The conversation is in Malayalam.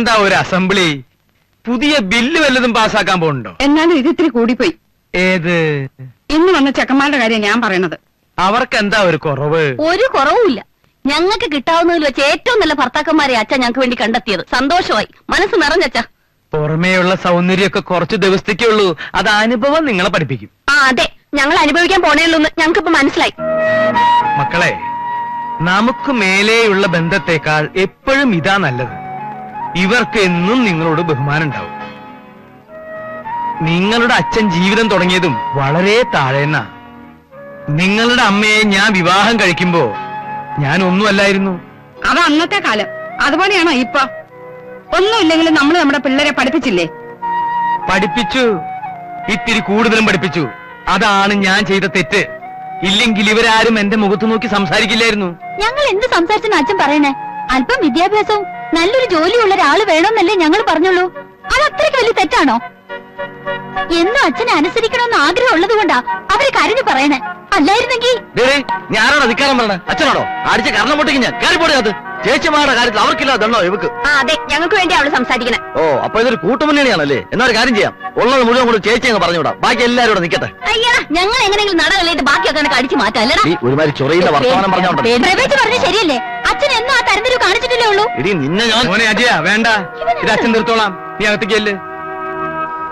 ഇതെന്താ ഒരു അസംബ്ലി? പുതിയ ബില്ല് വല്ലതും പാസ്സാക്കാൻ പോകുന്നുണ്ടോ? എന്നാലും ഇത് ഇത്തിരി കൂടിപ്പോയി. ഏത്? ഇന്ന് വന്ന ചെക്കന്മാരുടെ കാര്യം ഞാൻ പറയണത്. അവർക്ക് എന്താ ഒരു കുറവ്? ഒരു കുറവുമില്ല. ഞങ്ങൾക്ക് കിട്ടാവുന്നതിൽ വെച്ച് ഏറ്റവും നല്ല ഭർത്താക്കന്മാരെ അച്ഛൻ ഞങ്ങൾക്ക് വേണ്ടി കണ്ടെത്തിയത്. സന്തോഷമായി, മനസ്സ് നിറഞ്ഞച്ച. പുറമേയുള്ള സൗന്ദര്യമൊക്കെ കുറച്ച് ദിവസത്തേക്കേ ഉള്ളൂ. അത് അനുഭവം നിങ്ങളെ പഠിപ്പിക്കും. ആ അതെ, ഞങ്ങൾ അനുഭവിക്കാൻ പോണേയുള്ളൂ എന്ന് ഞങ്ങൾക്കിപ്പോ മനസ്സിലായി. മക്കളെ, നമുക്ക് മേലെയുള്ള ബന്ധത്തെക്കാൾ എപ്പോഴും ഇതാ നല്ലത്. ഇവർക്ക് എന്നും നിങ്ങളോട് ബഹുമാനം ഉണ്ടാവും. നിങ്ങളുടെ അച്ഛൻ ജീവിതം തുടങ്ങിയതും വളരെ താഴേന്നാ. നിങ്ങളുടെ അമ്മയെ ഞാൻ വിവാഹം കഴിക്കുമ്പോ ഞാൻ ഒന്നുമല്ലായിരുന്നു. അത് അന്നത്തെ കാലം. അതുപോലെയാണോ ഇപ്പൊ? ഒന്നുമില്ലെങ്കിലും നമ്മൾ നമ്മുടെ പിള്ളേരെ പഠിപ്പിച്ചില്ലേ? പഠിപ്പിച്ചു, ഇത്തിരി കൂടുതലും പഠിപ്പിച്ചു. അതാണ് ഞാൻ ചെയ്ത തെറ്റ്. ഇല്ലെങ്കിൽ ഇവരാരും എന്റെ മുഖത്ത് നോക്കി സംസാരിക്കില്ലായിരുന്നു. ഞങ്ങൾ എന്ത് സംസാരിച്ചെന്ന് അച്ഛൻ പറയണേ? അല്പം വിദ്യാഭ്യാസവും നല്ലൊരു ജോലിയുള്ള ഒരാള് വേണമെന്നല്ലേ ഞങ്ങൾ പറഞ്ഞുള്ളൂ. അത് അത്രയ്ക്ക് വലിയ തെറ്റാണോ? എന്നും അച്ഛനെ അനുസരിക്കണമെന്ന് ആഗ്രഹം ഉള്ളത് കൊണ്ടാ അവര് കരഞ്ഞു പറയണേ. അല്ലായിരുന്നെങ്കിൽ ഞാനാണോ അധികാരം പറഞ്ഞത്? അച്ഛനാണോ? അടിച്ച കാരണം പൊട്ടിക്ക് ഞാൻ കയറിപ്പോടത്. ചേച്ചിമാരുടെ കാര്യത്തിൽ അവർക്കില്ലാതണോ ഇവക്ക്? അതെ, ഞങ്ങൾക്ക് വേണ്ടി അവള് സംസാരിക്കണേ. ഓ, അപ്പൊ ഇതൊരു കൂട്ടുമുന്നണിയാണല്ലേ? എന്നൊരു കാര്യം ചെയ്യാം, ഉള്ളത് മുഴുവൻ കൂടെ ചേച്ചി അങ്ങ് പറഞ്ഞുവിടാം. ബാക്കി എല്ലാവരും കൂടെ നിൽക്കട്ടെ. അയ്യാ, ഞങ്ങൾ എങ്ങനെയെങ്കിലും നടകളിലേക്ക് ബാക്കിയൊക്കെ അടിച്ചു മാറ്റാം. ഒരുമാതിരി ചൊറയില്ല വർത്തമാനം പറഞ്ഞോട്ടെ. പ്രവേശ് പറഞ്ഞ ശരിയല്ലേ? അച്ഛൻ എന്നും ആ തരംതിരിവ് കാണിച്ചിട്ടില്ലേ ഉള്ളൂ. ഇടി നിന്നെ ഞാൻ അജയ വേണ്ട, ഇത് അച്ഛൻ നിർത്തോളാം. നീ അകത്തേക്കല്ലേ?